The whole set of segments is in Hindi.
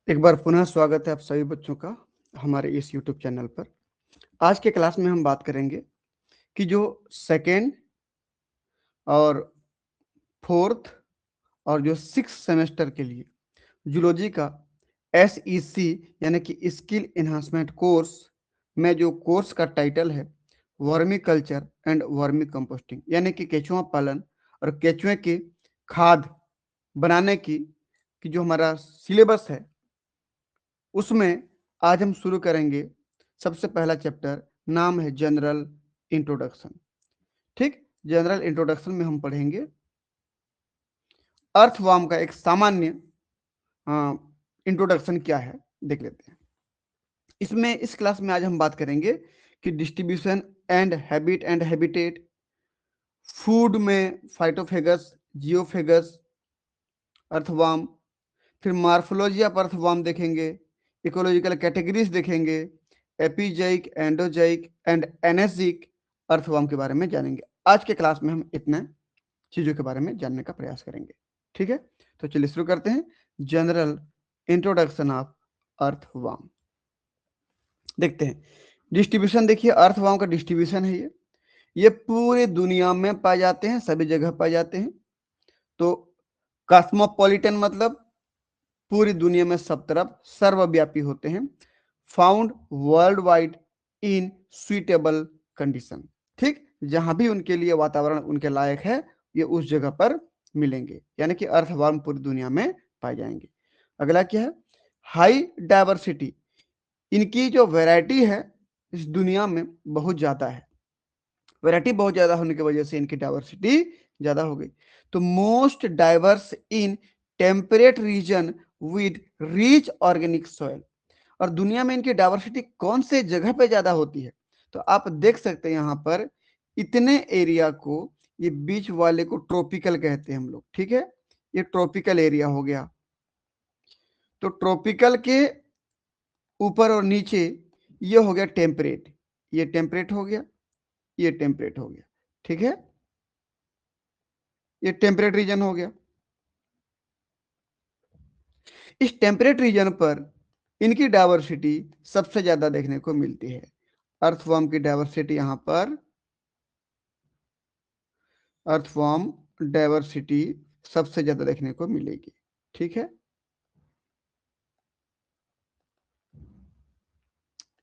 एक बार पुनः स्वागत है आप सभी बच्चों का हमारे इस YouTube चैनल पर। आज के क्लास में हम बात करेंगे कि जो सेकेंड और फोर्थ और जो सिक्स सेमेस्टर के लिए जूलॉजी का SEC यानी कि स्किल एनहांसमेंट कोर्स में जो कोर्स का टाइटल है vermi culture and vermi composting यानी कि केचुआ पालन और केचुए की खाद बनाने की जो हमारा सिलेबस है उसमें आज हम शुरू करेंगे। सबसे पहला चैप्टर नाम है जनरल इंट्रोडक्शन। ठीक, जनरल इंट्रोडक्शन में हम पढ़ेंगे अर्थवर्म का एक सामान्य इंट्रोडक्शन क्या है, देख लेते हैं। इसमें इस क्लास में आज हम बात करेंगे कि distribution and habit and habitat, food में फाइटोफेगस, जियोफेगस, अर्थवर्म, फिर मार्फोलॉजी ऑफ अर्थवर्म देखेंगे, इकोलॉजिकल कैटेगरीज देखेंगे, एपिजैइक, एंडोजैइक एंड एनेसिक अर्थवर्म के बारे में जानेंगे। आज के क्लास में हम इतने चीजों के बारे में जानने का प्रयास करेंगे। ठीक है, तो चलिए शुरू करते हैं। जनरल इंट्रोडक्शन ऑफ अर्थवर्म देखते हैं। डिस्ट्रीब्यूशन देखिए, अर्थवर्म का डिस्ट्रीब्यूशन है ये पूरे दुनिया में पाए जाते हैं, सभी जगह पाए जाते हैं। तो कॉस्मोपॉलिटन मतलब पूरी दुनिया में सब तरफ सर्वव्यापी होते हैं। Found world wide in suitable condition, ठीक, जहां भी उनके लिए वातावरण उनके लायक है ये उस जगह पर मिलेंगे, यानी कि अर्थवर्म पूरी दुनिया में पाए जाएंगे। अगला क्या है, हाई डाइवर्सिटी, इनकी जो वैरायटी है इस दुनिया में बहुत ज्यादा है। वैरायटी बहुत ज्यादा होने की वजह से इनकी डाइवर्सिटी ज्यादा हो गई। तो most diverse in temperate region with rich organic soil, और दुनिया में इनकी डाइवर्सिटी कौन से जगह पे ज्यादा होती है, तो आप देख सकते हैं यहाँ पर इतने एरिया को, ये बीच वाले को ट्रॉपिकल कहते हैं हम लोग। ठीक है, ये ट्रॉपिकल एरिया हो गया। तो ट्रॉपिकल के ऊपर और नीचे ये हो गया टेम्परेट, ये टेम्परेट हो गया, ये टेम्परेट हो गया। ठीक है, ये टेम्परेट रीजन हो गया। इस टेम्परेट रीजन पर इनकी डाइवर्सिटी सबसे ज्यादा देखने को मिलती है। अर्थवर्म की डाइवर्सिटी यहां पर, अर्थवर्म डाइवर्सिटी सबसे ज्यादा देखने को मिलेगी। ठीक है,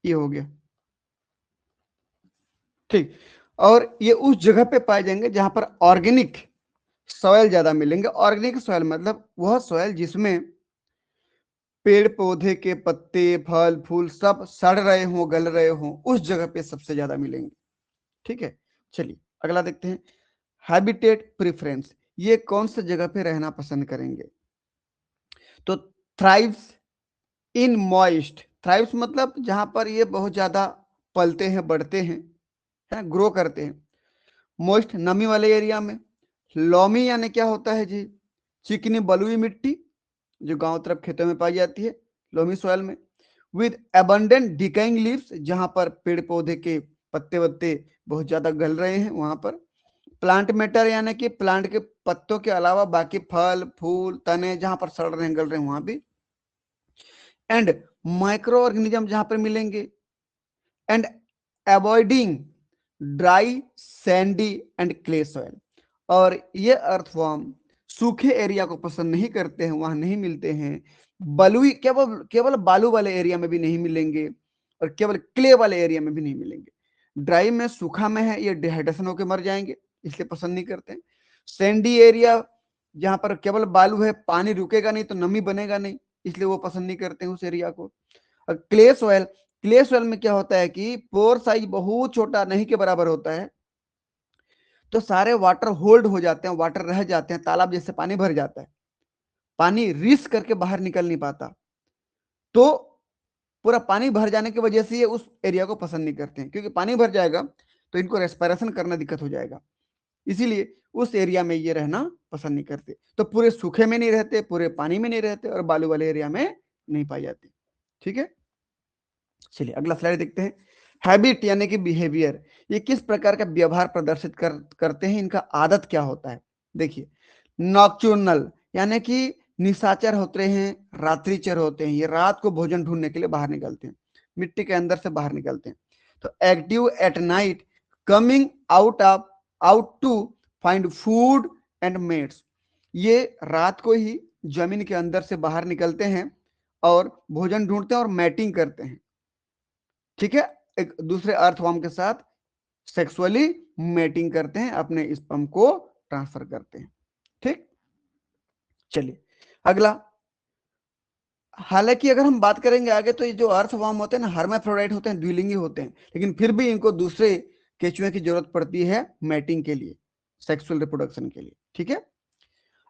ये हो गया। ठीक, और ये उस जगह पे पाए जाएंगे जहां पर ऑर्गेनिक सॉइल ज्यादा मिलेंगे। ऑर्गेनिक सॉइल मतलब वह सॉइल जिसमें पेड़ पौधे के पत्ते, फल फूल सब सड़ रहे हों, गल रहे हों, उस जगह पे सबसे ज्यादा मिलेंगे। ठीक है, चलिए अगला देखते हैं। हैबिटेट प्रेफरेंस, ये कौन सी जगह पे रहना पसंद करेंगे, तो थ्राइव्स इन मॉइस्ट, थ्राइव्स मतलब जहां पर ये बहुत ज्यादा पलते हैं, बढ़ते हैं, है ग्रो करते हैं। मोस्ट नमी वाले एरिया में। लॉमी यानी क्या होता है जी, चिकनी बलुई मिट्टी जो गांव तरफ खेतों में पाई जाती है, लोमी सॉइल में। विद एबंडेंट डिकाइंग लीव्स, जहां पर पेड़ पौधे के पत्ते वत्ते बहुत ज्यादा गल रहे हैं वहां पर। प्लांट मैटर यानी कि प्लांट के पत्तों के अलावा बाकी फल फूल तने जहां पर सड़ रहे हैं, गल रहे हैं, वहां भी। एंड माइक्रो ऑर्गेनिज्म जहां पर मिलेंगे। And avoiding dry Sandy and clay soil, और ये अर्थवर्म सूखे एरिया को पसंद नहीं करते हैं, वहां नहीं मिलते हैं। बलुई केवल केवल बालू वाले एरिया में भी नहीं मिलेंगे, और केवल क्ले वाले एरिया में भी नहीं मिलेंगे। ड्राई में, सूखा में है, ये डिहाइड्रेशन होकर मर जाएंगे, इसलिए पसंद नहीं करते हैं। सैंडी एरिया जहां पर केवल बालू है, पानी रुकेगा नहीं तो नमी बनेगा नहीं, इसलिए वो पसंद नहीं करते हैं उस एरिया को। और क्ले सॉइल, क्ले सॉइल में क्या होता है कि पोर साइज बहुत छोटा, नहीं के बराबर होता है, तो सारे वाटर होल्ड हो जाते हैं, वाटर रह जाते हैं, तालाब जैसे पानी भर जाता है, पानी रिस करके बाहर निकल नहीं पाता। तो पूरा पानी भर जाने की वजह से ये उस एरिया को पसंद नहीं करते हैं, क्योंकि पानी भर जाएगा तो इनको रेस्पिरेशन करना दिक्कत हो जाएगा, इसीलिए उस एरिया में ये रहना पसंद नहीं करते। तो पूरे सूखे में नहीं रहते, पूरे पानी में नहीं रहते, और बालू वाले एरिया में नहीं पाई जाती। ठीक है, चलिए अगला स्लाइड देखते हैं। हैबिट यानी कि बिहेवियर, ये किस प्रकार का व्यवहार प्रदर्शित करते हैं, इनका आदत क्या होता है। देखिए, नॉक्चुर्नल यानी कि निशाचर होते हैं, रात्रिचर होते हैं, ये रात को भोजन ढूंढने के लिए बाहर निकलते हैं, मिट्टी के अंदर से बाहर निकलते हैं। तो active at night, coming out to find food and mates, ये रात को ही जमीन के अंदर से बाहर निकलते हैं और भोजन ढूंढते हैं और मैटिंग करते हैं। ठीक है, एक दूसरे अर्थवर्म के साथ सेक्सुअली मैटिंग करते हैं, अपने स्पर्म को ट्रांसफर करते हैं। ठीक, चलिए अगला। हालांकि अगर हम बात करेंगे आगे तो ये जो अर्थवर्म होते हैं ना, हर्माफ्रोडाइट होते हैं, द्विलिंगी होते हैं, लेकिन फिर भी इनको दूसरे केचुए की जरूरत पड़ती है मैटिंग के लिए, सेक्सुअल रिप्रोडक्शन के लिए। ठीक है,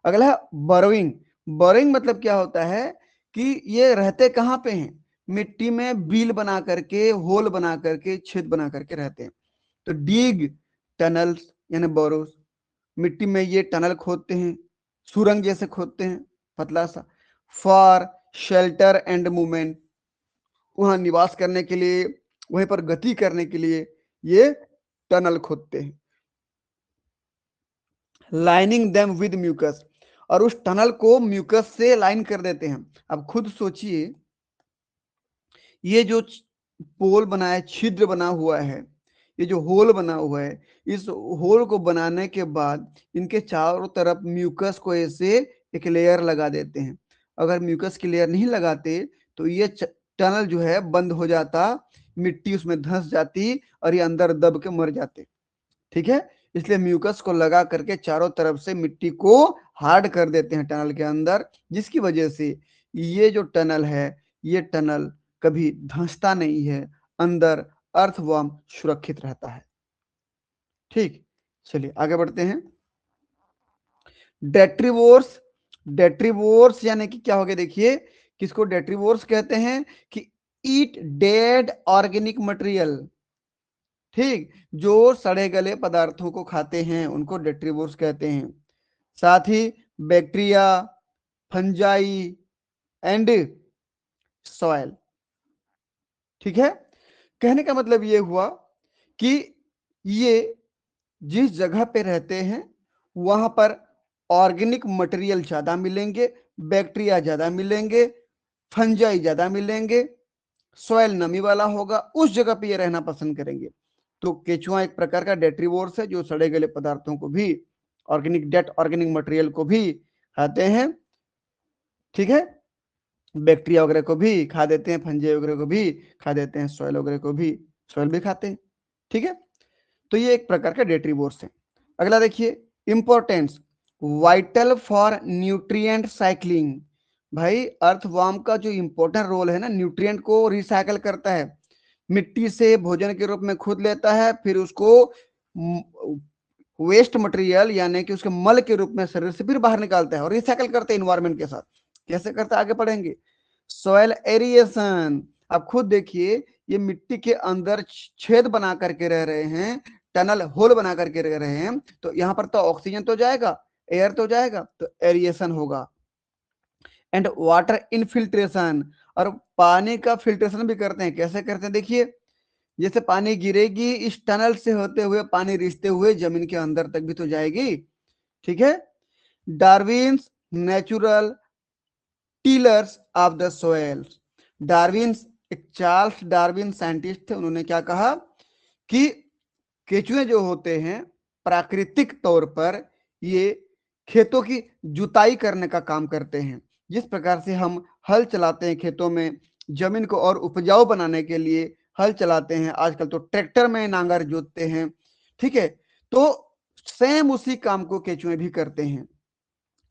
अगला है बरोइंग। बरोइंग मतलब क्या होता है कि ये रहते कहाँ पे हैं, मिट्टी में बील बना करके, होल बना करके, छेद बना करके रहते हैं। तो डीग टनल्स यानी बोरोस, मिट्टी में ये टनल खोदते हैं, सुरंग जैसे खोदते हैं पतला सा, फॉर शेल्टर एंड मूवमेंट, वहां निवास करने के लिए, वहीं पर गति करने के लिए ये टनल खोदते हैं। लाइनिंग देम विद म्यूकस, और उस टनल को म्यूकस से लाइन कर देते हैं। अब खुद सोचिए, ये जो पोल बना है, छिद्र बना हुआ है, ये जो होल बना हुआ है, इस होल को बनाने के बाद इनके चारों तरफ म्यूकस को ऐसे एक लेयर लगा देते हैं। अगर म्यूकस की लेयर नहीं लगाते तो ये टनल जो है बंद हो जाता, मिट्टी उसमें धंस जाती और ये अंदर दब के मर जाते। ठीक है, इसलिए म्यूकस को लगा करके चारों तरफ से मिट्टी को हार्ड कर देते हैं टनल के अंदर, जिसकी वजह से ये जो टनल है, ये टनल कभी धंसता नहीं है, अंदर अर्थवर्म सुरक्षित रहता है। ठीक, चलिए आगे बढ़ते हैं। डेट्रीवोर्स, डेट्रीवोर्स यानी कि क्या हो गया, देखिए किसको डेट्रीवोर्स कहते हैं कि ईट डेड ऑर्गेनिक मटेरियल। ठीक, जो सड़े गले पदार्थों को खाते हैं उनको डेट्रीवोर्स कहते हैं। साथ ही बैक्टीरिया, फंजाई एंड सॉयल। ठीक है, कहने का मतलब ये हुआ कि ये जिस जगह पे रहते हैं वहां पर ऑर्गेनिक मटेरियल ज्यादा मिलेंगे, बैक्टीरिया ज्यादा मिलेंगे, फंजाई ज्यादा मिलेंगे, सॉयल नमी वाला होगा, उस जगह पे ये रहना पसंद करेंगे। तो केचुआ एक प्रकार का डेट्रीवोर्स है जो सड़े गले पदार्थों को भी, ऑर्गेनिक डेट ऑर्गेनिक मटेरियल को भी खाते हैं। ठीक है, बैक्टीरिया वगैरह को भी खा देते हैं, फंजाई वगैरह को भी खा देते हैं, सॉयल वगैरह को भी, सॉयल भी खाते हैं। ठीक है, तो ये एक प्रकार का डेट्रीवोर्स है। अगला देखिए, importance, vital for nutrient cycling. भाई अर्थवर्म का जो इंपॉर्टेंट रोल है ना, न्यूट्रिएंट को रिसाइकल करता है, मिट्टी से भोजन के रूप में खुद लेता है, फिर उसको वेस्ट मटेरियल यानी कि उसके मल के रूप में शरीर से फिर बाहर निकालता है और रिसाइकल करते हैं इन्वायरमेंट के साथ। कैसे करता है आगे पढ़ेंगे। सॉयल एरिएशन, आप खुद देखिए, ये मिट्टी के अंदर छेद बना करके रह रहे हैं, टनल होल बना करके रह रहे हैं, तो यहाँ पर तो ऑक्सीजन तो जाएगा, एयर तो जाएगा, तो एरिएशन होगा। एंड वाटर इनफिल्ट्रेशन, और पानी का फिल्ट्रेशन भी करते हैं। कैसे करते हैं देखिए, जैसे पानी गिरेगी, इस टनल से होते हुए पानी रिसते हुए जमीन के अंदर तक भी तो जाएगी। ठीक है, Darwin's natural tillers of the soils. Darwin, एक चार्ल्स डार्विन साइंटिस्ट थे, उन्होंने क्या कहा कि केचुए जो होते हैं प्राकृतिक तौर पर ये खेतों की जुताई करने का काम करते हैं। जिस प्रकार से हम हल चलाते हैं खेतों में, जमीन को और उपजाऊ बनाने के लिए हल चलाते हैं, आजकल तो ट्रैक्टर में नांगर जोतते हैं। ठीक है, तो सेम उसी काम को केचुए भी करते हैं।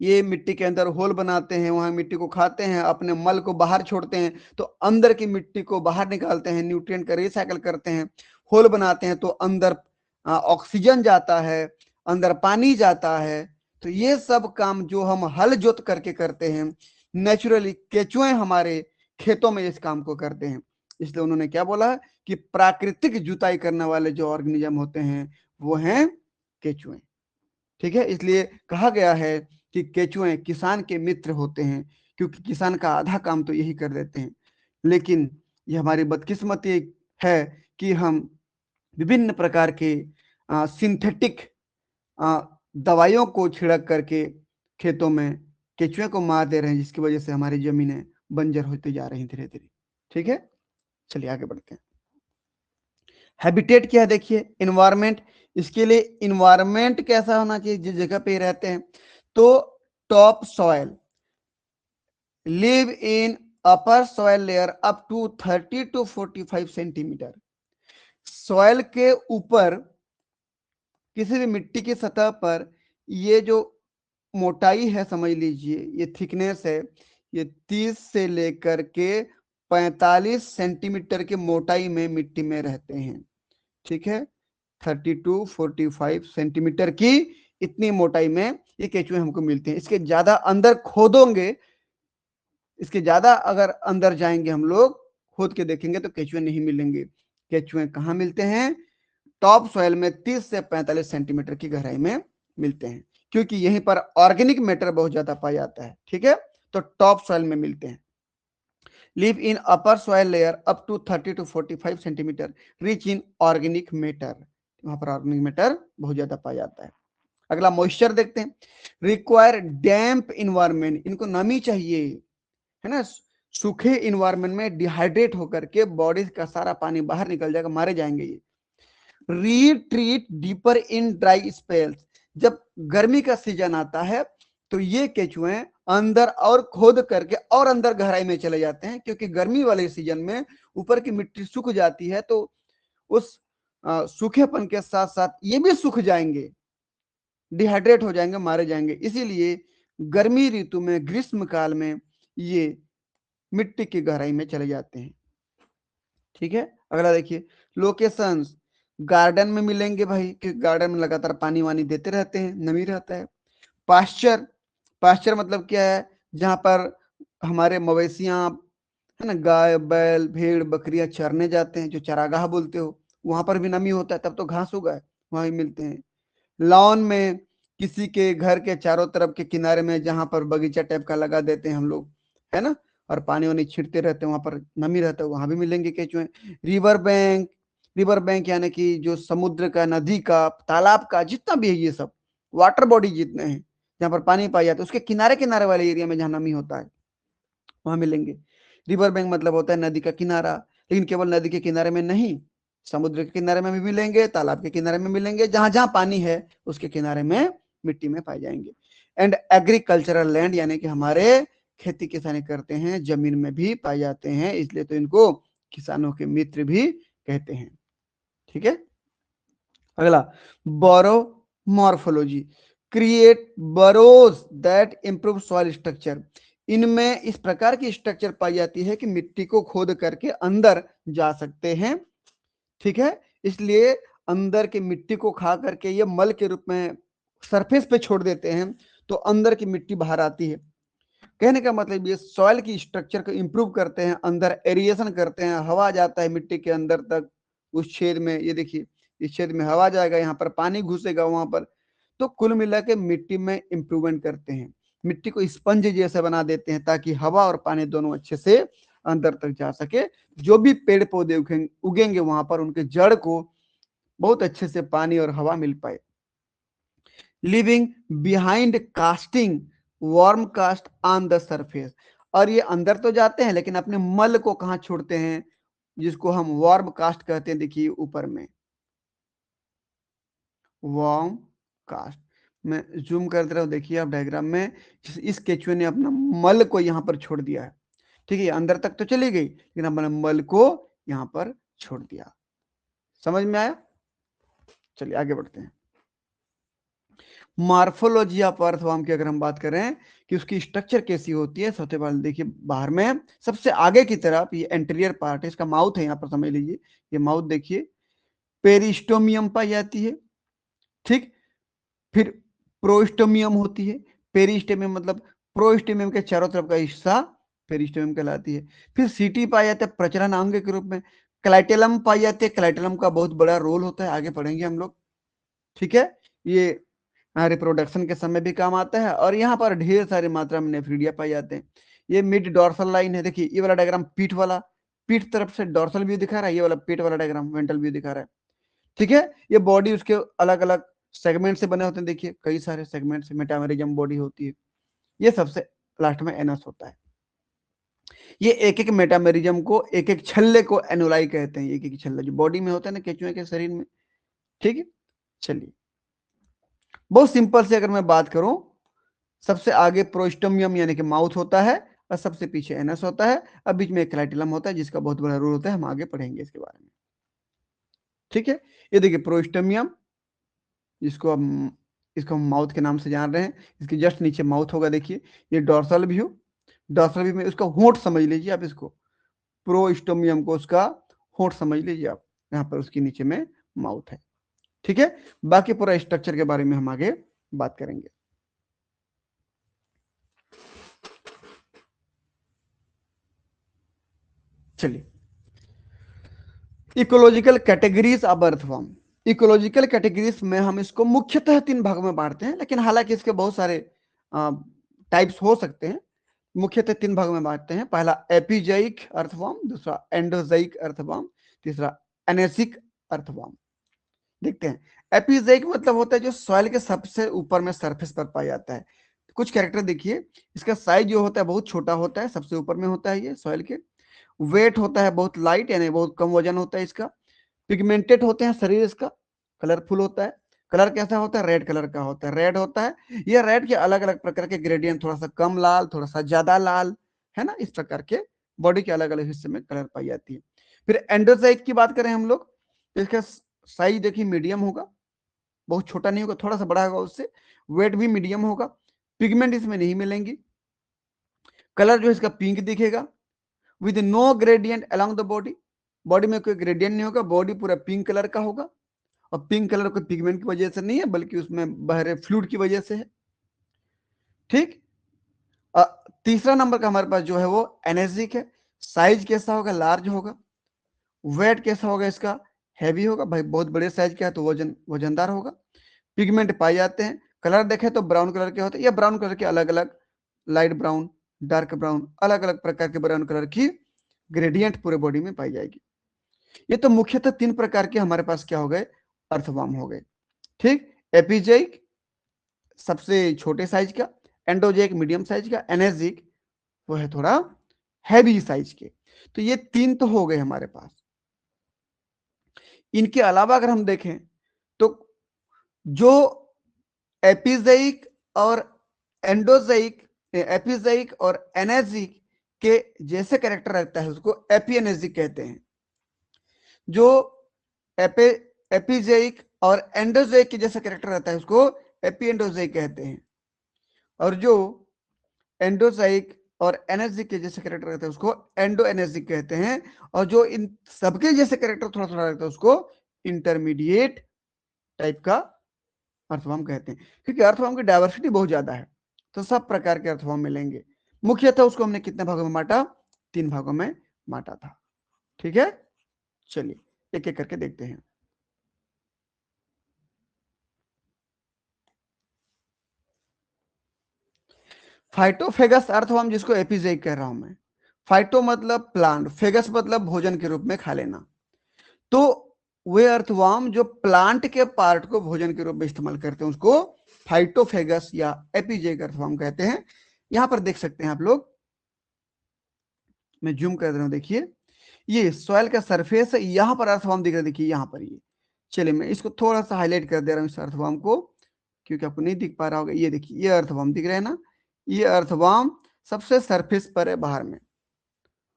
ये मिट्टी के अंदर होल बनाते हैं, वहां मिट्टी को खाते हैं, अपने मल को बाहर छोड़ते हैं, तो अंदर की मिट्टी को बाहर निकालते हैं, न्यूट्रिएंट का रिसाइकल करते हैं। होल बनाते हैं तो अंदर ऑक्सीजन जाता है, अंदर पानी जाता है। तो ये सब काम जो हम हल जोत करके करते हैं, नेचुरली केचुए हमारे खेतों में इस काम को करते हैं। इसलिए उन्होंने क्या बोला कि प्राकृतिक जुताई करने वाले जो ऑर्गेनिज्म होते हैं वो हैं केचुए। ठीक है, इसलिए कहा गया है कि केचुए किसान के मित्र होते हैं, क्योंकि किसान का आधा काम तो यही कर देते हैं। लेकिन ये हमारी बदकिस्मती है कि हम विभिन्न प्रकार के सिंथेटिक दवाइयों को छिड़क करके खेतों में केचुए को मार दे रहे हैं, जिसकी वजह से हमारी जमीनें बंजर होती जा रही धीरे धीरे। ठीक है, चलिए आगे बढ़ते हैं। हैबिटेट क्या है, देखिए इन्वायरमेंट। इसके लिए इन्वायरमेंट कैसा होना चाहिए जिस जगह पे रहते हैं, तो top soil, live in upper soil layer up to 30 to 45 centimeter. Soil के ऊपर किसी भी मिट्टी की सतह पर ये जो मोटाई है, समझ लीजिए ये थिकनेस है, ये 30 से लेकर के 45 सेंटीमीटर की मोटाई में मिट्टी में रहते हैं। ठीक है, 30 to 45 सेंटीमीटर की इतनी मोटाई में ये केचुए हमको मिलते हैं। इसके ज्यादा अंदर खोदोगे, इसके ज्यादा अगर अंदर जाएंगे हम लोग खोद के देखेंगे तो केचुए नहीं मिलेंगे। केचुए कहाँ मिलते हैं, टॉप सॉइल में 30 से 45 सेंटीमीटर की गहराई में मिलते हैं, क्योंकि यहीं पर ऑर्गेनिक मैटर बहुत ज्यादा पाया जाता है। ठीक है, तो टॉप सॉइल में मिलते हैं। Live in upper soil layer up to 30 to 45 centimeter, rich in organic matter. वहां पर ऑर्गेनिक मैटर बहुत ज्यादा पाया जाता है। अगला मॉइस्चर देखते हैं। रिक्वायर डैम्प इन्वायरमेंट, इनको नमी चाहिए, है ना। सूखे इन्वायरमेंट में डिहाइड्रेट होकर के बॉडी का सारा पानी बाहर निकल जाएगा, मारे जाएंगे ये। Retreat deeper in dry spells, जब गर्मी का सीजन आता है तो ये केचुए अंदर और खोद करके और अंदर गहराई में चले जाते हैं, क्योंकि गर्मी वाले सीजन में ऊपर की मिट्टी सूख जाती है, तो उस सूखेपन के साथ साथ ये भी सूख जाएंगे, डिहाइड्रेट हो जाएंगे, मारे जाएंगे। इसीलिए गर्मी ऋतु में, ग्रीष्म काल में ये मिट्टी की गहराई में चले जाते हैं। ठीक है, अगला देखिए लोकेशंस। गार्डन में मिलेंगे भाई, क्योंकि गार्डन में लगातार पानी वानी देते रहते हैं, नमी रहता है। पास्चर, पास्चर मतलब क्या है, जहां पर हमारे मवेशियां, है ना, गाय बैल भेड़ बकरियां चरने जाते हैं, जो चरागाह बोलते हो, वहां पर भी नमी होता है, तब तो घास उगा है, वहां भी मिलते हैं। लॉन में, किसी के घर के चारों तरफ के किनारे में जहां पर बगीचा टाइप का लगा देते हैं हम लोग, है ना, और पानी वानी छिड़ते रहते हैं, वहां पर नमी रहता है, वहां भी मिलेंगे केचुए। रिवर बैंक, रिवर बैंक यानी कि जो समुद्र का, नदी का, तालाब का जितना भी है, ये सब वाटर बॉडी जितने हैं जहाँ पर पानी पाया जाता है, उसके किनारे किनारे वाले एरिया में जहाँ नमी होता है वहां मिलेंगे। रिवर बैंक मतलब होता है नदी का किनारा, लेकिन केवल नदी के किनारे में नहीं, समुद्र के किनारे में भी मिलेंगे, तालाब के किनारे में मिलेंगे, जहां जहां पानी है उसके किनारे में मिट्टी में पाए जाएंगे। एंड एग्रीकल्चरल लैंड, यानी कि हमारे खेती किसानी करते हैं जमीन में भी पाए जाते हैं, इसलिए तो इनको किसानों के मित्र भी कहते हैं। ठीक है, अगला burrow morphology, create burrows that improve soil structure. इनमें इस प्रकार की स्ट्रक्चर पाई जाती है कि मिट्टी को खोद करके अंदर जा सकते हैं। ठीक है, इसलिए अंदर की मिट्टी को खा करके ये मल के रूप में सरफेस पे छोड़ देते हैं, तो अंदर की मिट्टी बाहर आती है। कहने का मतलब ये सॉइल की स्ट्रक्चर को इंप्रूव करते हैं, अंदर एरिएशन करते हैं, हवा जाता है मिट्टी के अंदर तक, उस छेद में, ये देखिए इस छेद में हवा जाएगा, यहाँ पर पानी घुसेगा वहां पर, तो कुल मिला के मिट्टी में इंप्रूवमेंट करते हैं, मिट्टी को स्पंज जैसे बना देते हैं, ताकि हवा और पानी दोनों अच्छे से अंदर तक जा सके। जो भी पेड़ पौधे उगेंगे वहां पर उनके जड़ को बहुत अच्छे से पानी और हवा मिल पाए। Living behind casting worm cast on the surface, और ये अंदर तो जाते हैं लेकिन अपने मल को कहाँ छोड़ते हैं, जिसको हम वार्म कास्ट कहते हैं। देखिए ऊपर में वार्म कास्ट, मैं जूम कर दे रहा हूं, देखिए आप डायग्राम में, इस केचुए ने अपना मल को यहाँ पर छोड़ दिया है। ठीक है, अंदर तक तो चली गई लेकिन अपने मल को यहाँ पर छोड़ दिया। समझ में आया, चलिए आगे बढ़ते हैं। मार्फोलॉजी ऑफ अर्थवर्म की अगर हम बात करें कि उसकी स्ट्रक्चर कैसी होती है, सबसे पहले देखिए बाहर में सबसे आगे की तरफ ये एंटीरियर पार्ट है, इसका माउथ है, यहाँ पर समझ लीजिए ये माउथ देखिए, पेरिस्टोमियम पाई जाती है। ठीक, फिर प्रोस्टोमियम होती है, पेरिस्टोमियम मतलब प्रोस्टोमियम के चारों तरफ का हिस्सा पेरिस्टोमियम कहलाती है। फिर सीटी पाया जाता है प्रचलन अंग के रूप में। क्लाइटेलम पाई जाती है, क्लाइटेलम का बहुत बड़ा रोल होता है, आगे पढ़ेंगे हम लोग। ठीक है, ये रिप्रोडक्शन के समय भी काम आता है, और यहाँ पर ढेर सारी मात्रा में नेफ्रीडिया पाए जाते हैं। ये मिड डॉर्सल लाइन है, देखिए ये वाला डायग्राम पीठ वाला, पीठ तरफ से डॉर्सल व्यू दिखा रहा है, ये वाला पेट वाला डायग्राम वेंट्रल व्यू दिखा रहा है। ठीक है, ये बॉडी उसके अलग अलग सेगमेंट से बने होते हैं, देखिए कई सारे सेगमेंट से मेटामेरिज्म बॉडी होती है। ये सबसे लास्ट में एनस होता है। ये एक एक मेटामेरिज्म को, एक एक छल्ले को एनुलाई कहते हैं। एक एक छल्ला जो बॉडी में होता है ना केचुए के शरीर में, ठीक है। चलिए बहुत सिंपल से अगर मैं बात करूं, सबसे आगे प्रोस्टोमियम यानी कि माउथ होता है और सबसे पीछे एनस होता है, अब बीच में एक क्लाइटिलम होता है जिसका बहुत बड़ा रोल होता है, हम आगे पढ़ेंगे इसके बारे में, ठीक है। ये देखिए प्रोस्टोमियम, जिसको हम इसको हम माउथ के नाम से जान रहे हैं, इसके जस्ट नीचे माउथ होगा। देखिए ये डॉर्सल व्यू, डॉर्सल व्यू में उसका होंठ समझ लीजिए आप, इसको प्रोस्टोमियम को उसका होंठ समझ लीजिए आप, यहाँ पर उसके नीचे में माउथ है, ठीक है। बाकी पूरा स्ट्रक्चर के बारे में हम आगे बात करेंगे। चलिए ecological categories of earthworm. Ecological categories में हम इसको मुख्यतः 3 भागों में बांटते हैं, लेकिन हालांकि इसके बहुत सारे टाइप्स हो सकते हैं। मुख्यतः 3 भागों में बांटते हैं। पहला एपिजाइक अर्थवर्म, दूसरा एंडोजाइक अर्थवर्म, तीसरा एनेसिक अर्थवर्म। देखते हैं। एपिजाइक मतलब होता है जो सॉइल के सबसे ऊपर में सरफेस पर पाया जाता है। कुछ कैरेक्टर देखिए, इसका साइज जो होता है बहुत छोटा होता है, सबसे ऊपर में होता है ये सॉइल के। वेट होता है बहुत लाइट, यानी बहुत कम वजन होता है इसका। पिगमेंटेड होते हैं शरीर इसका, कलरफुल होता है। कलर कैसा होता है? रेड कलर का होता है, रेड होता है। यह रेड के अलग अलग प्रकार के ग्रेडियंट, थोड़ा सा कम लाल, थोड़ा सा ज्यादा लाल, है ना, इस प्रकार के बॉडी के अलग अलग हिस्से में कलर पाई जाती है। फिर एंडोसाइट की बात करें हम लोग, तो इसका साइज देखिए मीडियम होगा, बहुत छोटा नहीं होगा, थोड़ा सा बड़ा होगा उससे। वेट भी मीडियम होगा। पिगमेंट इसमें नहीं मिलेंगी। कलर जो इसका पिंक दिखेगा, with no gradient along the body. Body में कोई ग्रेडियंट नहीं होगा, बॉडी पूरा पिंक कलर का होगा। और पिंक कलर कोई पिगमेंट की वजह से नहीं है, बल्कि उसमें बह रहे फ्लूइड की वजह से है, ठीक। तीसरा नंबर का हमारे पास जो है वो एनर्जिक है। साइज कैसा होगा? लार्ज होगा। वेट कैसा होगा इसका? हैवी होगा, भाई बहुत बड़े साइज का है तो वजनदार होगा। पिगमेंट पाए जाते हैं। कलर देखें तो ब्राउन कलर के होते हैं, या ब्राउन कलर के अलग अलग, लाइट ब्राउन, डार्क ब्राउन, अलग अलग प्रकार के ब्राउन कलर की ग्रेडियंट पूरे बॉडी में पाई जाएगी। ये तो मुख्यतः 3 प्रकार के हमारे पास क्या हो गए? अर्थवर्म हो गए, ठीक। एपिजैइक सबसे छोटे साइज का, एंडोजैइक मीडियम साइज का, एनेजिक वो है थोड़ा हैवी साइज के। तो ये 3 तो हो गए हमारे पास। इनके अलावा अगर हम देखें तो जो एपिजैइक और एंडोजैइक, एपिजैइक और एनेजिक के जैसे कैरेक्टर रहता है उसको एपिएनेजिक कहते हैं। जो एपे एपिजैइक और एंडोजैइक के जैसा कैरेक्टर रहता है उसको एपिएंडोजैइक कहते हैं। और जो एंडोजैइक और एनर्जिक के जैसे कैरेक्टर रहता है उसको एंडो एनर्जिक कहते हैं। और जो इन सबके जैसे कैरेक्टर थोड़ा थोड़ा रहता है उसको इंटरमीडिएट टाइप का अर्थवर्म कहते हैं। क्योंकि अर्थवर्म की डाइवर्सिटी बहुत ज्यादा है, तो सब प्रकार के अर्थवर्म मिलेंगे। मुख्यतः उसको हमने कितने भागों में बांटा? 3 भागों में बांटा था, ठीक है। चलिए एक एक करके देखते हैं। फाइटोफेगस अर्थवर्म, जिसको एपिजैइक कह रहा हूं मैं। फाइटो मतलब प्लांट, फेगस मतलब भोजन के रूप में खा लेना। तो वे अर्थवर्म जो प्लांट के पार्ट को भोजन के रूप में इस्तेमाल करते हैं उसको फाइटोफेगस या एपिजैइक अर्थवर्म कहते हैं। यहां पर देख सकते हैं आप लोग, मैं जूम कर रहा हूं, देखिए ये सॉइल का सरफेस है, यहां पर अर्थवर्म दिख रहा है, देखिए यहां पर ये। चलिए मैं इसको थोड़ा सा हाईलाइट कर दे रहा हूं इस अर्थवर्म को, क्योंकि आपको नहीं दिख पा रहा होगा। ये देखिए ये अर्थवर्म दिख रहा है ना, ये अर्थवर्म सबसे सरफेस पर है बाहर में।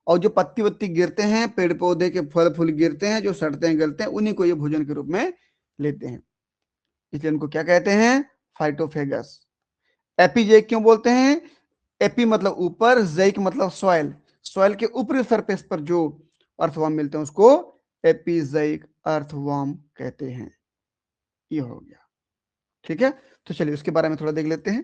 और जो पत्ती वत्ती गिरते हैं, पेड़ पौधे के फल फूल गिरते हैं, जो सड़ते हैं गलते हैं, उन्हीं को ये भोजन के रूप में लेते हैं, इसलिए उनको क्या कहते हैं? फाइटोफेगस। एपिजैइक क्यों बोलते हैं? एपी मतलब ऊपर, जैक मतलब सॉइल, सॉइल के ऊपरी सरफेस पर जो अर्थवर्म मिलते हैं उसको एपिजैइक अर्थवर्म कहते हैं। ये हो गया, ठीक है। तो चलिए उसके बारे में थोड़ा देख लेते हैं।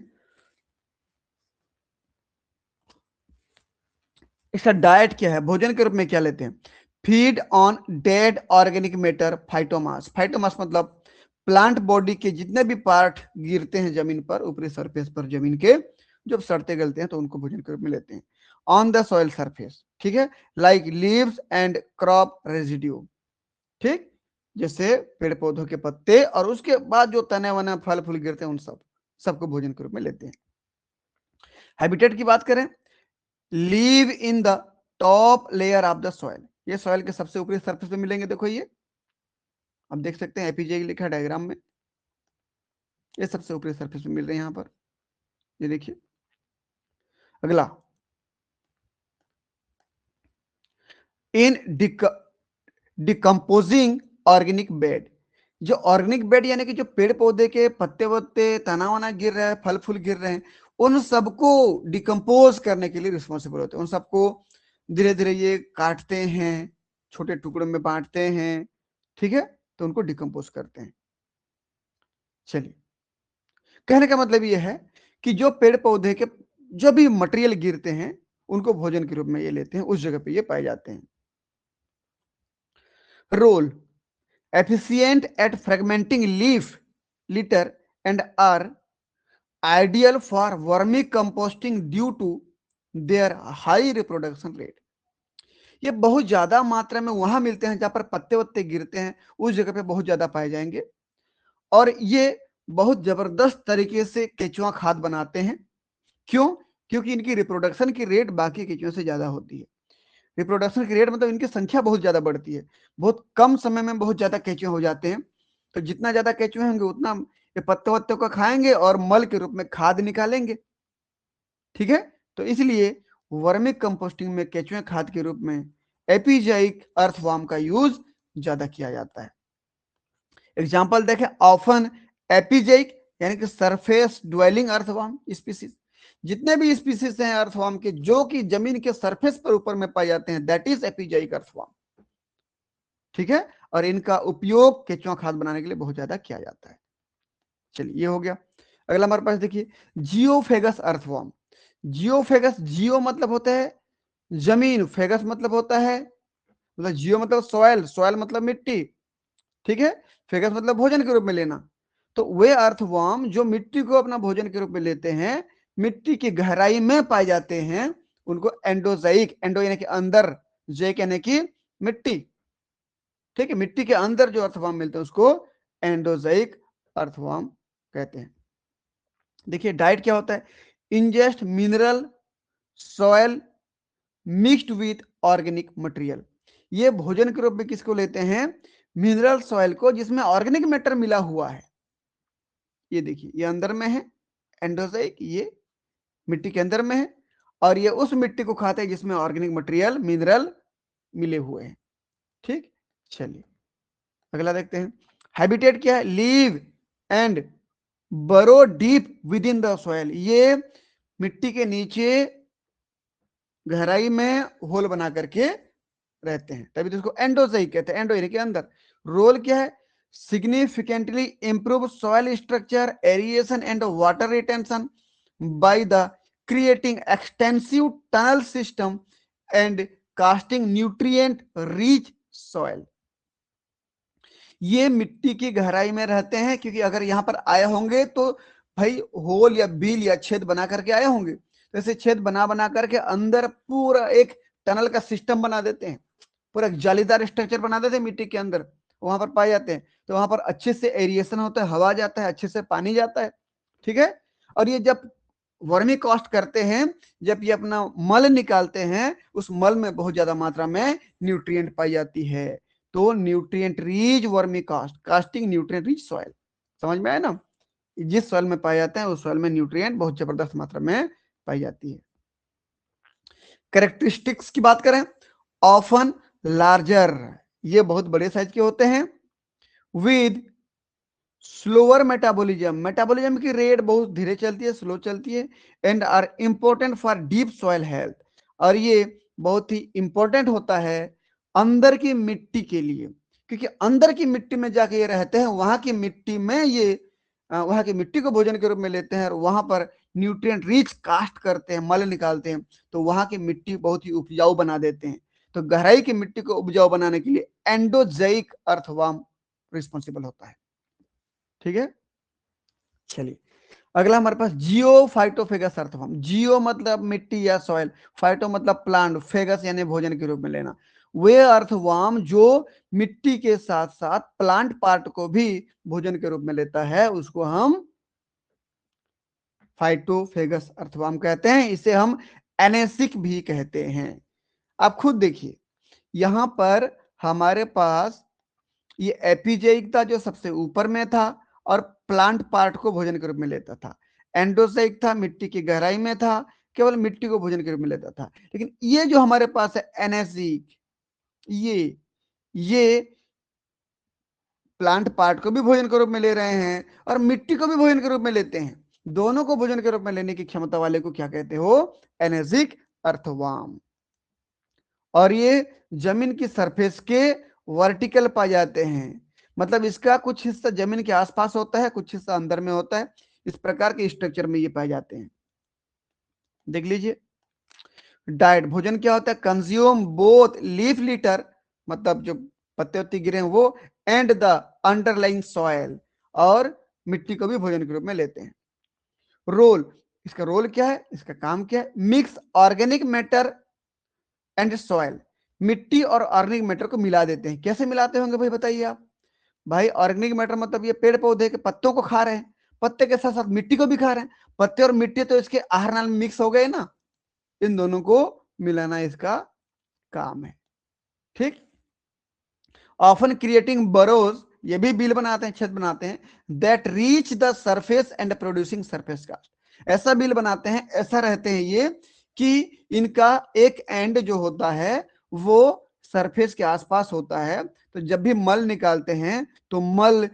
इसका डाइट क्या है, भोजन के रूप में क्या लेते हैं? Feed on dead organic matter, phytomass. Phytomass मतलब प्लांट बॉडी के जितने भी पार्ट गिरते हैं जमीन पर, ऊपरी सरफेस पर जमीन के, जब सड़ते गलते हैं तो उनको भोजन के रूप में लेते हैं। ऑन द सॉइल सरफेस, ठीक है, like leaves and crop residue, ठीक, जैसे पेड़ पौधों के पत्ते और उसके बाद जो तने वने फल फूल गिरते हैं उन सबको भोजन के रूप में लेते हैं। हैबिटेट की बात करें, leave in the top layer of the soil, ये सॉइल के सबसे ऊपरी सरफेस पे मिलेंगे। देखो ये आप देख सकते हैं एपीजे लिखा है डायग्राम में, ये सबसे ऊपरी सरफेस पे मिल रहे हैं यहां पर, ये देखिए। अगला, इन डिकम्पोजिंग ऑर्गेनिक बेड, जो ऑर्गेनिक बेड यानी कि जो पेड़ पौधे के पत्ते वत्ते तना वना गिर रहे हैं, फल फूल गिर रहे हैं, उन सबको डिकम्पोज करने के लिए रिस्पॉन्सिबल होते हैं। उन सबको धीरे धीरे ये काटते हैं, छोटे टुकड़ों में बांटते हैं, ठीक है, तो उनको डिकम्पोज करते हैं। चलिए, कहने का मतलब ये है कि जो पेड़ पौधे के जो भी मटेरियल गिरते हैं उनको भोजन के रूप में ये लेते हैं, उस जगह पे ये पाए जाते हैं। Role, efficient at fragmenting leaf litter and are ideal for vermicomposting due to their high reproduction rate। ये बहुत ज्यादा मात्रा में वहां मिलते हैं जहां पर पत्ते वत्ते गिरते हैं, उस जगह पे बहुत ज्यादा पाए जाएंगे, और ये बहुत जबरदस्त तरीके से केचुआ खाद बनाते हैं। क्यों? क्योंकि इनकी रिप्रोडक्शन की रेट बाकी केचुओं से ज्यादा होती है। रिप्रोडक्शन की रेट मतलब इनकी संख्या बहुत ज्यादा बढ़ती है, बहुत कम समय में बहुत ज्यादा केचुए हो जाते हैं। तो जितना ज्यादा केचुए होंगे उतना ये पत्ते वत्ते को खाएंगे और मल के रूप में खाद निकालेंगे, ठीक है। तो इसलिए वर्मिक कंपोस्टिंग में केचुए खाद के रूप में एपिजाइक अर्थवर्म का यूज ज्यादा किया जाता है। एग्जाम्पल देखें, ऑफन एपिजाइक यानी कि सरफेस ड्वेलिंग अर्थवर्म स्पीसीज, जितने भी स्पीसीज हैं अर्थवर्म के जो कि जमीन के सरफेस पर ऊपर में पाए जाते हैं, दैट इज एपिजाइक अर्थवर्म, ठीक है। और इनका उपयोग केचुआ खाद बनाने के लिए बहुत ज्यादा किया जाता है। चलिए, ये हो गया। अगला हमारे पास देखिए, जियोफेगस अर्थवर्म। जियोफेगस, जियो मतलब होता है जमीन, फेगस मतलब होता है, मतलब जियो मतलब सॉयल, सॉयल मतलब मिट्टी, ठीक है। फेगस मतलब भोजन के रूप में लेना। तो वे अर्थवर्म जो मिट्टी को अपना भोजन के रूप में लेते हैं, मिट्टी की गहराई में पाए जाते हैं, उनको एंडोजाइक, एंडो यानी कि अंदर, जैक यानी कि मिट्टी, ठीक है, मिट्टी के अंदर जो अर्थवर्म मिलते हैं उसको एंडोजाइक अर्थवर्म कहते हैं। देखिए डाइट क्या होता है, ingest mineral soil mixed with organic material, ये भोजन के रूप में किसको लेते हैं, मिनरल सॉयल को जिसमें ऑर्गेनिक मैटर मिला हुआ है। ये देखिए ये अंदर में है एंडोजाइक, ये मिट्टी के अंदर में है, और ये उस मिट्टी को खाते हैं जिसमें ऑर्गेनिक मटेरियल मिनरल मिले हुए हैं, ठीक। चलिए अगला देखते हैं, हैबिटेट क्या है, लीव एंड बरो deep with in the soil, ये मिट्टी के नीचे गहराई में होल बना करके रहते हैं, तभी तो इसको एंडोजाइक कहते हैं, एंडो यानी कि अंदर। रोल क्या है, significantly improve soil structure, aeration and water retention by the creating extensive tunnel system and casting nutrient rich soil. ये मिट्टी की गहराई में रहते हैं क्योंकि अगर यहां पर आए होंगे तो भाई होल या बील या छेद बना करके आए होंगे, तो ऐसे छेद बना बना करके अंदर पूरा एक टनल का सिस्टम बना देते हैं, पूरा एक जालीदार स्ट्रक्चर बना देते हैं मिट्टी के अंदर, वहां पर पाए जाते हैं। तो वहां पर अच्छे से एरिएशन होता है, हवा जाता है, अच्छे से पानी जाता है, ठीक है। और ये जब वर्मी कॉस्ट करते हैं, जब ये अपना मल निकालते हैं, उस मल में बहुत ज्यादा मात्रा में न्यूट्रिएंट पाई जाती है। तो nutrient rich vermi cast, casting nutrient rich soil, समझ में आया ना, जिस सॉइल में पाए जाते हैं उस सॉइल में न्यूट्रिएंट बहुत जबरदस्त मात्रा में पाई जाती है। कैरेक्टरिस्टिक्स की बात करें, ऑफन लार्जर, ये बहुत बड़े साइज के होते हैं, विद स्लोअर मेटाबॉलिज्म, मेटाबॉलिज्म की रेट बहुत धीरे चलती है, स्लो चलती है, and are important for deep soil health, और ये बहुत ही इंपॉर्टेंट होता है अंदर की मिट्टी के लिए, क्योंकि अंदर की मिट्टी में जाके ये रहते हैं, वहां की मिट्टी में ये वहां की मिट्टी को भोजन के रूप में लेते हैं और वहां पर न्यूट्रिएंट रिच कास्ट करते हैं, मल निकालते हैं, तो वहां की मिट्टी बहुत ही उपजाऊ बना देते हैं। तो गहराई की मिट्टी को उपजाऊ बनाने के लिए एंडोजैइक अर्थवर्म रिस्पॉन्सिबल होता है, ठीक है। चलिए अगला हमारे पास जियो फाइटोफेगस अर्थवर्म, जियो मतलब मिट्टी या सॉइल, फाइटो मतलब प्लांट, फेगस यानी भोजन के रूप में लेना, वे अर्थवर्म जो मिट्टी के साथ साथ प्लांट पार्ट को भी भोजन के रूप में लेता है, उसको हम फाइटोफेगस अर्थवर्म कहते हैं। इसे हम एनेसिक भी कहते हैं। आप खुद देखिए, यहां पर हमारे पास ये एपिजेइक था जो सबसे ऊपर में था और प्लांट पार्ट को भोजन के रूप में लेता था। एंडोजेइक था, मिट्टी की गहराई में था, केवल मिट्टी को भोजन के रूप में लेता था। लेकिन ये जो हमारे पास है एनेसिक, ये प्लांट पार्ट को भी भोजन के रूप में ले रहे हैं और मिट्टी को भी भोजन के रूप में लेते हैं। दोनों को भोजन के रूप में लेने की क्षमता वाले को क्या कहते हो? एनेसिक अर्थवर्म। और ये जमीन की सरफेस के वर्टिकल पाए जाते हैं, मतलब इसका कुछ हिस्सा जमीन के आसपास होता है, कुछ हिस्सा अंदर में होता है। इस प्रकार के स्ट्रक्चर में ये पाए जाते हैं। देख लीजिए, डाइट भोजन क्या होता है? कंज्यूम बोथ लीफ लिटर, मतलब जो पत्ते उत्ते गिरे हैं वो, एंड द अंडरलाइंग सॉइल, और मिट्टी को भी भोजन के रूप में लेते हैं। रोल, इसका रोल क्या है, इसका काम क्या है? Mix organic matter and soil, मिट्टी और ऑर्गेनिक मैटर को मिला देते हैं। कैसे मिलाते होंगे भाई, बताइए आप। भाई ऑर्गेनिक मैटर मतलब ये पेड़ पौधे के पत्तों को खा रहे हैं, पत्ते के साथ साथ मिट्टी को भी खा रहे हैं। पत्ते और मिट्टी तो इसके आहार नाल में मिक्स हो गए ना, इन दोनों को मिलाना इसका काम है। ठीक। ऑफन क्रिएटिंग बरोज, ये भी बिल बनाते हैं, छत बनाते हैं, that reach the surface and producing surface cast. ऐसा बिल बनाते हैं, ऐसा रहते हैं ये कि इनका एक एंड जो होता है वो सरफेस के आसपास होता है। तो जब भी मल निकालते हैं तो मल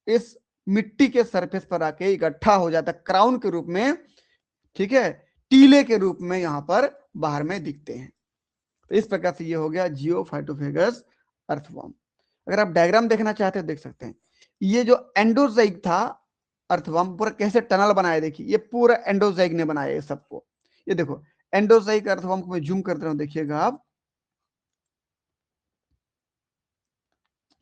इस मिट्टी के सरफेस पर आके इकट्ठा हो जाता है क्राउन के रूप में, ठीक है, टीले के रूप में यहां पर बाहर में दिखते हैं। तो इस प्रकार से ये हो गया जियोफाइटोफेगस अर्थवर्म। अगर आप डायग्राम देखना चाहते हो देख सकते हैं। ये जो एंडोजाइक था अर्थवर्म, पूरा कैसे टनल बनाया, देखिए ये पूरा एंडोजाइक ने बनाया ये सबको। ये देखो एंडोजाइक अर्थवर्म को मैं जूम करता हूं, देखिएगा आप,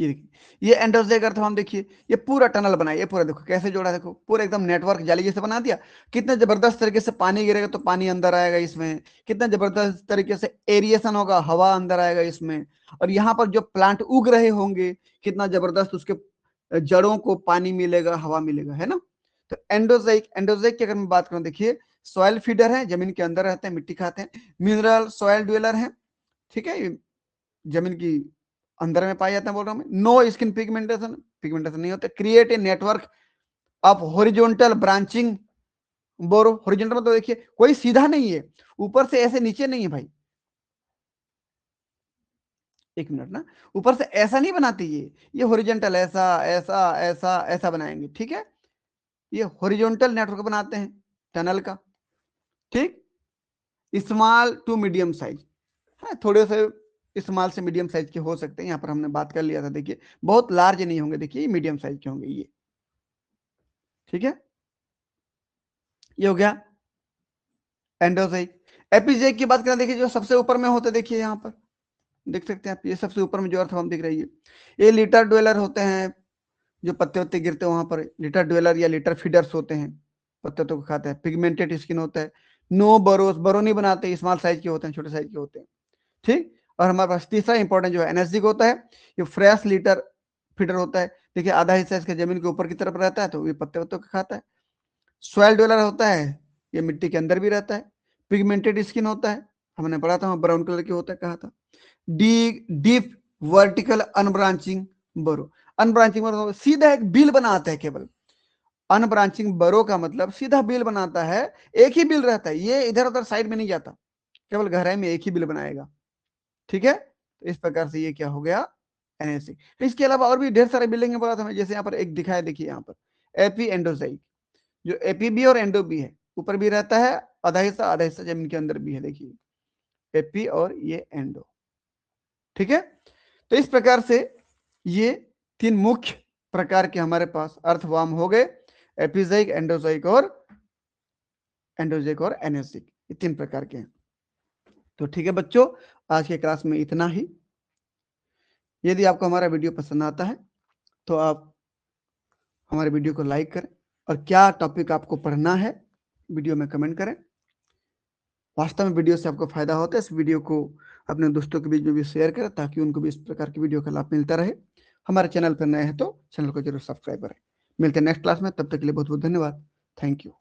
ये देखिए, ये एंडोजेक अर्थवर्म देखिए, ये पूरा टनल बनाया, ये पूरा देखो कैसे जोड़ा, देखो पूरा एकदम नेटवर्क जाली जैसे बना दिया। कितने जबरदस्त तरीके से पानी गिरेगा तो पानी अंदर आएगा इसमें, कितना जबरदस्त तरीके से एरिएशन होगा, हवा अंदर आएगा इसमें। और यहाँ पर जो प्लांट उग रहे होंगे, कितना जबरदस्त उसके जड़ों को पानी मिलेगा, हवा मिलेगा, है ना। तो एंडोजेक, एंडोजेक की अगर मैं बात करूं, देखिए सॉइल फीडर है, जमीन के अंदर रहते हैं, मिट्टी खाते हैं। मिनरल सॉइल ड्वेलर है, ठीक है, जमीन की अंदर में पाए जाते हैं, बोल रहा हूं मैं। नो स्किन पिगमेंटेशन, पिगमेंटेशन नहीं होता। Create a network of horizontal branching burrow, horizontal मतलब देखिए कोई सीधा नहीं है, ऊपर से ऐसे नीचे नहीं है भाई, एक मिनट ना, ऊपर से ऐसा नहीं बनाती ये हॉरिजॉन्टल ऐसा ऐसा ऐसा ऐसा बनाएंगे, ठीक है। ये हॉरिजॉन्टल नेटवर्क बनाते हैं टनल का, ठीक। स्मॉल टू मीडियम साइज, हाँ थोड़े से स्मॉल से मीडियम साइज के हो सकते हैं, यहाँ पर हमने बात कर लिया था, देखिए बहुत लार्ज नहीं होंगे, देखिए ये मीडियम साइज के होंगे ये, ठीक है। ये हो गया एंडोजाइक। एपिजाइक की बात करें, देखिए जो सबसे ऊपर में होते हैं, देखिए यहाँ पर देख सकते हैं आप, ये सबसे ऊपर में जो अर्थवर्म दिख रही है, ये लिटर ड्वेलर होते हैं, जो पत्ते उत्ते गिरते हैं वहां पर लिटर ड्वेलर या लिटर फीडर्स होते हैं, पत्ते को खाते हैं। पिगमेंटेड स्किन होता है। नो बरोस, बरो नहीं बनाते, स्मॉल साइज के होते हैं, छोटे साइज के होते हैं, ठीक। और हमारे पास तीसरा इंपॉर्टेंट जो है एनएसजी होता है, ये फ्रेश लीटर फीडर होता है। देखिए आधा हिस्सा इसके जमीन के ऊपर की तरफ रहता है, तो ये पत्ते को खाता है। सॉइल ड्वेलर होता है, ये मिट्टी के अंदर भी रहता है। पिगमेंटेड स्किन होता है, हमने पढ़ा था ब्राउन कलर के होता है, कहा था। डीप वर्टिकल अनब्रांचिंग बरो, अनब्रांचिंग मतलब सीधा एक बिल बनाता है केवल। अनब्रांचिंग बरो का मतलब सीधा बिल बनाता है, एक ही बिल रहता है, ये इधर उधर साइड में नहीं जाता, केवल गहराई में एक ही बिल बनाएगा, ठीक है। तो इस प्रकार से ये क्या हो गया, एनएसी। इसके अलावा और भी ढेर सारे बिल्डिंग बोला था मैं, जैसे यहाँ पर एक दिखाया, देखिए यहाँ पर एपी एंडोजाइक, जो एपी बी और एंडो बी है, ऊपर भी रहता है आधा हिस्सा जमीन के अंदर भी है, देखिए एपी और ये एंडो, ठीक है। तो इस प्रकार से ये तीन मुख्य प्रकार के हमारे पास अर्थवर्म हो गए, एपिजाइक, एंडोजाइक और एनेसिक, ये तीन प्रकार के हैं। तो ठीक है बच्चों, आज के क्लास में इतना ही। यदि आपको हमारा वीडियो पसंद आता है तो आप हमारे वीडियो को लाइक करें, और क्या टॉपिक आपको पढ़ना है वीडियो में कमेंट करें। वास्तव में वीडियो से आपको फायदा होता है, इस वीडियो को अपने दोस्तों के बीच में भी शेयर करें, ताकि उनको भी इस प्रकार की वीडियो का लाभ मिलता रहे। हमारे चैनल पर नए हैं तो चैनल को जरूर सब्सक्राइब करें। मिलते हैं नेक्स्ट क्लास में, तब तक के लिए बहुत बहुत धन्यवाद। Thank you.